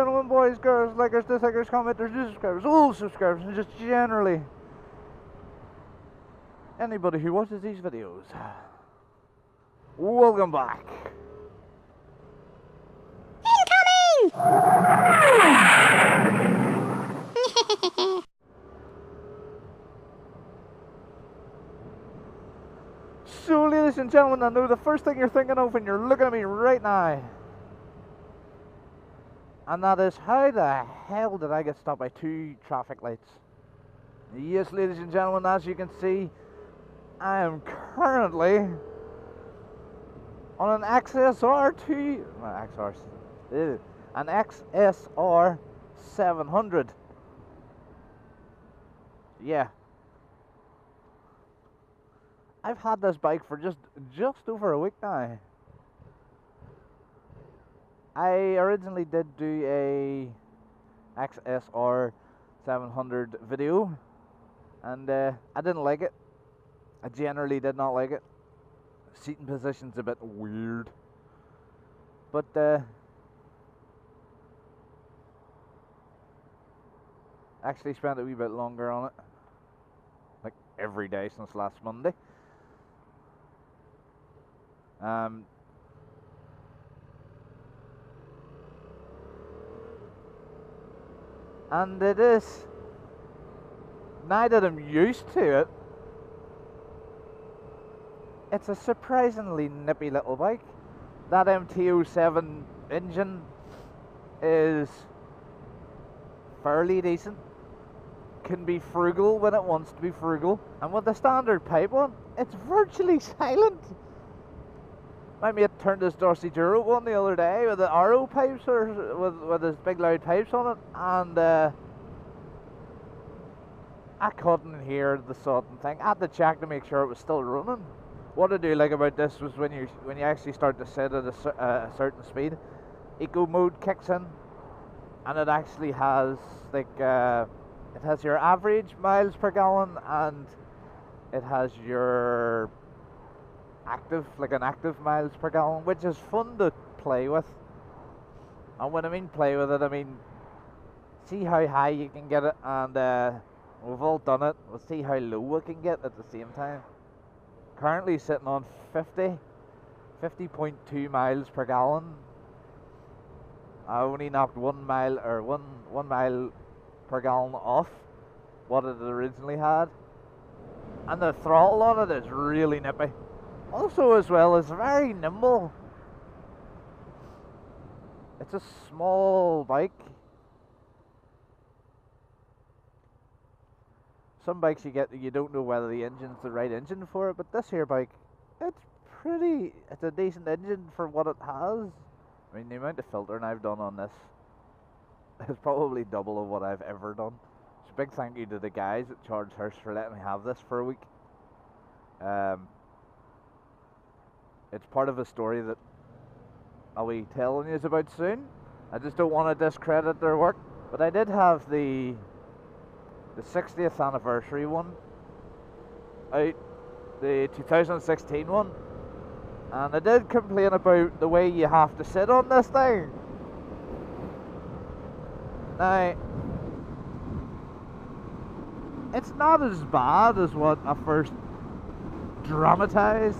gentlemen, boys, girls, likers, dislikers, commenters, new subscribers, old subscribers, and just generally anybody who watches these videos. Welcome back. So, ladies and gentlemen, I know the first thing you're thinking of when you're looking at me right now, and that is, how the hell did I get stopped by 2 traffic lights? Yes, ladies and gentlemen, as you can see, I am currently on an XSR an XSR 700. Yeah. I've had this bike for just over a week now. I originally did do a XSR 700 video, and I didn't like it. I generally did not like it. Seating position's a bit weird, but actually spent a wee bit longer on it, like every day since last Monday. And it is, now that I'm used to it, it's a surprisingly nippy little bike. That MT-07 engine is fairly decent, can be frugal when it wants to be frugal, and with the standard pipe on, it's virtually silent. My mate turned his Dorsey Duro one the other day with the RO pipes, or with his big loud pipes on it, and I couldn't hear the sodden thing. I had to check to make sure it was still running. What I do like about this was when you actually start to set at a certain speed, eco mode kicks in, and it actually has like it has your average miles per gallon, and it has your active, like an active miles per gallon, which is fun to play with. And when I mean play with it, I mean see how high you can get it, and we've all done it. We'll see how low we can get at the same time. Currently sitting on 50.2 miles per gallon. I only knocked 1 mile or one mile per gallon off what it originally had, and the throttle on it is really nippy. Also, as well, it's very nimble. It's a small bike. Some bikes you don't know whether the engine's the right engine for it, but this here bike, it's a decent engine for what it has. I mean, the amount of filtering I've done on this is probably double of what I've ever done. So big thank you to the guys at Charge Hearst for letting me have this for a week. It's part of a story that I'll be telling you about soon. I just don't want to discredit their work, but I did have the 60th anniversary one out, the 2016 one, and I did complain about the way you have to sit on this thing. Now, it's not as bad as what I first dramatized.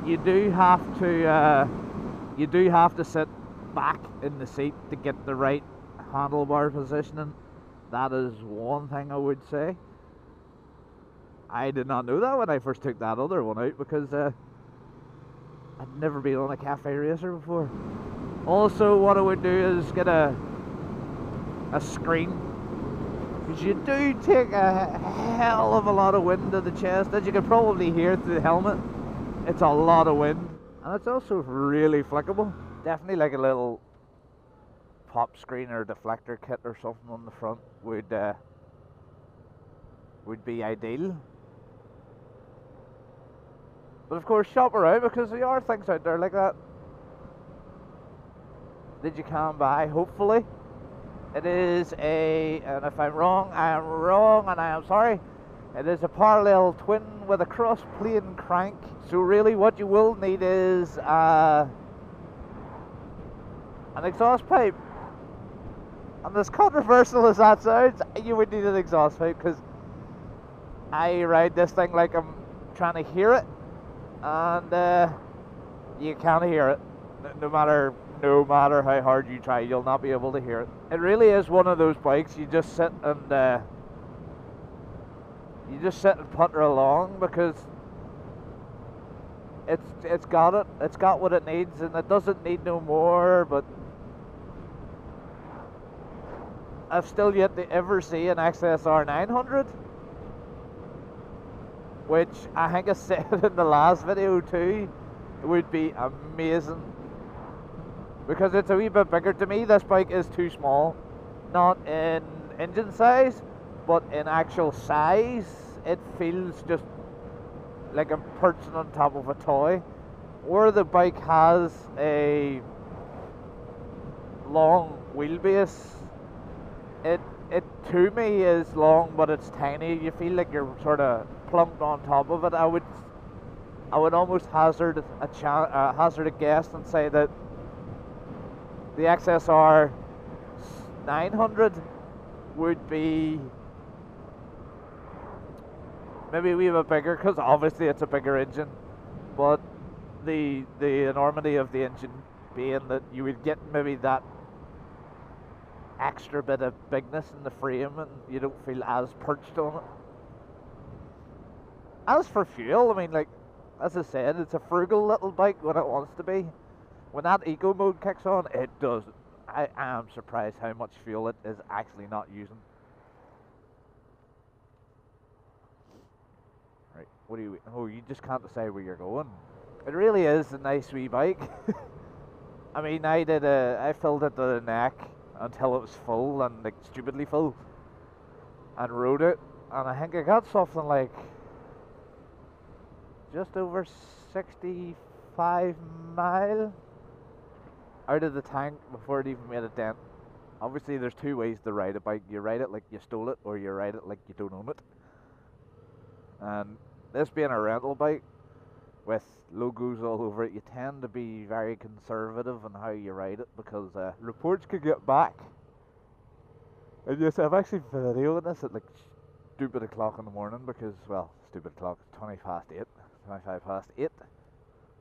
You do have to sit back in the seat to get the right handlebar positioning. That is one thing I would say. I did not know that when I first took that other one out, because I'd never been on a cafe racer before. Also, what I would do is get a screen, because you do take a hell of a lot of wind to the chest, as you can probably hear through the helmet. It's a lot of wind, and it's also really flickable. Definitely like a little pop screen or deflector kit or something on the front would be ideal. But of course, shop around, because there are things out there like that that you can buy, hopefully. It is and if I'm wrong, I am wrong, and I am sorry. It is a parallel twin with a cross plane crank. So really what you will need is an exhaust pipe. And as controversial as that sounds, you would need an exhaust pipe, because I ride this thing like I'm trying to hear it, and you can't hear it. No matter how hard you try, you'll not be able to hear it. It really is one of those bikes you just sit and putter along, because it's got what it needs, and it doesn't need no more. But I've still yet to ever see an XSR 900, which I think I said in the last video too, would be amazing, because it's a wee bit bigger. To me, this bike is too small, not in engine size, but in actual size. It feels just like I'm perching on top of a toy. Where the bike has a long wheelbase, it to me is long, but it's tiny. You feel like you're sort of plunked on top of it. I would almost hazard a guess and say that the XSR 900 would be maybe a wee bit bigger, because obviously it's a bigger engine, but the enormity of the engine being that you would get maybe that extra bit of bigness in the frame, and you don't feel as perched on it. As for fuel, I mean, like, as I said, it's a frugal little bike when it wants to be. When that eco mode kicks on, it does. I am surprised how much fuel it is actually not using. Right, what do you... Oh, you just can't decide where you're going. It really is a nice wee bike. I mean, I filled it to the neck until it was full, and like stupidly full, and rode it, and I think I got something like just over 65 mile out of the tank before it even made a dent. Obviously there's two ways to ride a bike. You ride it like you stole it, or you ride it like you don't own it. And this being a rental bike with logos all over it, you tend to be very conservative in how you ride it, because reports could get back. And yes, I've actually videoed this at like stupid o'clock in the morning, because, well, stupid o'clock, it's 25 past 8.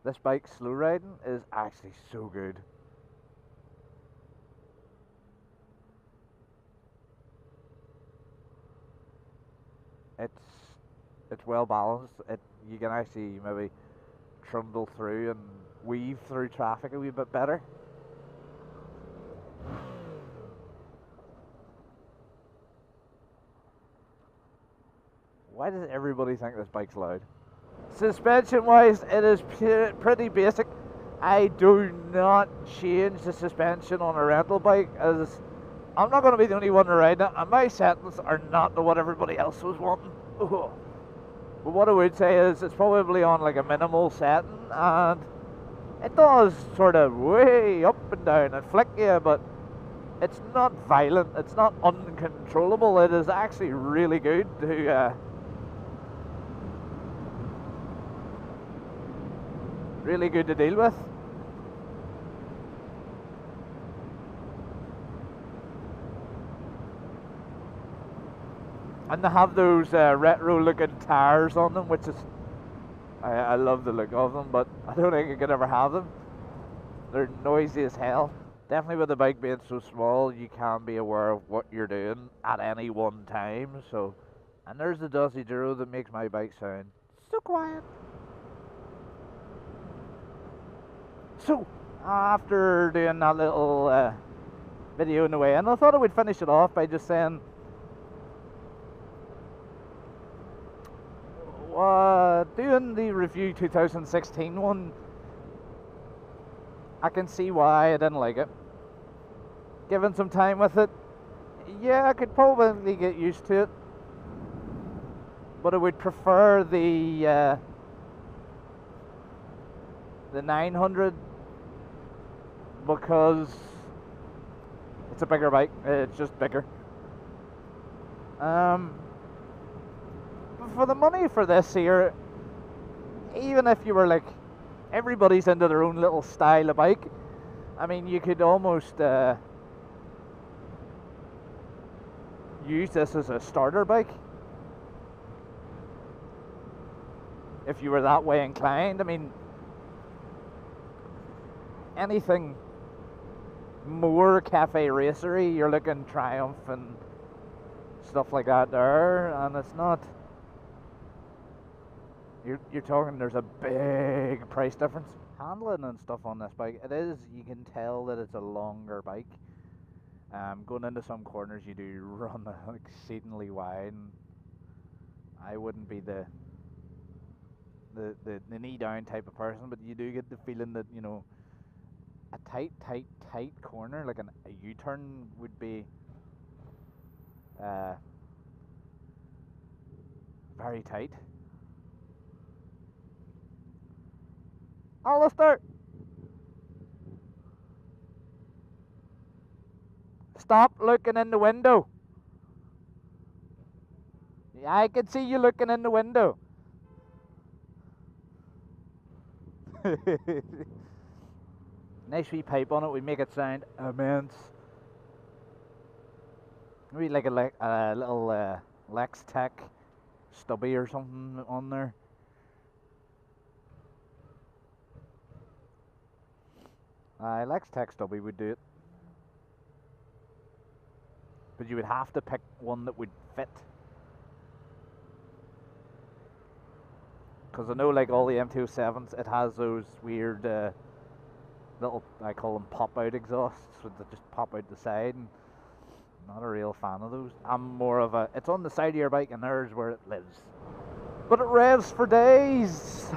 This bike, slow riding, is actually so good. It's well balanced. You can actually maybe trundle through and weave through traffic a wee bit better. Why does everybody think this bike's loud? Suspension wise, it is pretty basic. I do not change the suspension on a rental bike, as I'm not going to be the only one riding it, and my settings are not to what everybody else was wanting. But what I would say is it's probably on like a minimal setting, and it does sort of way up and down and flick you, but it's not violent, it's not uncontrollable. It is actually really good to really good to deal with. And they have those retro looking tires on them, which is, I love the look of them, but I don't think I could ever have them. They're noisy as hell. Definitely with the bike being so small, you can be aware of what you're doing at any one time. So, and there's the Dusty Duro that makes my bike sound so quiet. So, after doing that little video in the way, and I thought I would finish it off by just saying, doing the review 2016 one, I can see why I didn't like it. Given some time with it, yeah, I could probably get used to it, but I would prefer the 900, because it's a bigger bike. It's just bigger. But for the money for this here, even if you were like, everybody's into their own little style of bike, I mean, you could almost use this as a starter bike. If you were that way inclined, I mean, anything more cafe racery, you're looking Triumph and stuff like that there, and it's not. You're talking, there's a big price difference. Handling and stuff on this bike, it is, you can tell that it's a longer bike. Going into some corners, you do run exceedingly wide. And I wouldn't be the knee down type of person, but you do get the feeling that, you know, a tight corner, like a U-turn would be very tight. Alistair! Stop looking in the window. I can see you looking in the window. Nice wee pipe on it, we make it sound immense. Maybe like a little Lex Tech stubby or something on there. Lex Tech stubby would do it. But you would have to pick one that would fit. Because I know, like all the MT-07s, it has those weird little, I call them pop-out exhausts, that just pop out the side. And I'm not a real fan of those. I'm more of a, it's on the side of your bike and there's where it lives. But it revs for days.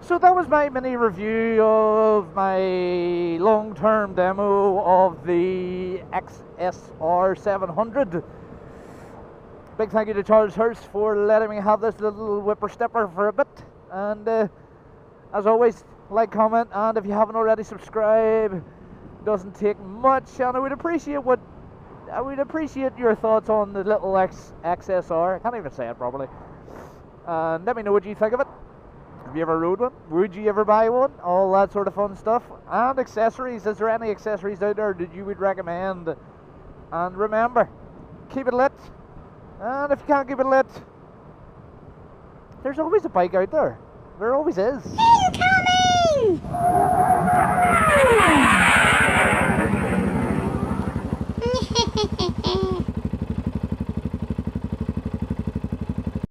So that was my mini review of my long-term demo of the XSR 700. Big thank you to Charles Hurst for letting me have this little whipper-stepper for a bit. And as always, like, comment, and if you haven't already, subscribe. It doesn't take much, and I would appreciate your thoughts on the little XSR. I can't even say it properly. And let me know what you think of it. Have you ever rode one? Would you ever buy one? All that sort of fun stuff. And accessories. Is there any accessories out there that you would recommend? And remember, keep it lit. And if you can't keep it lit, there's always a bike out there. There always is. Incoming!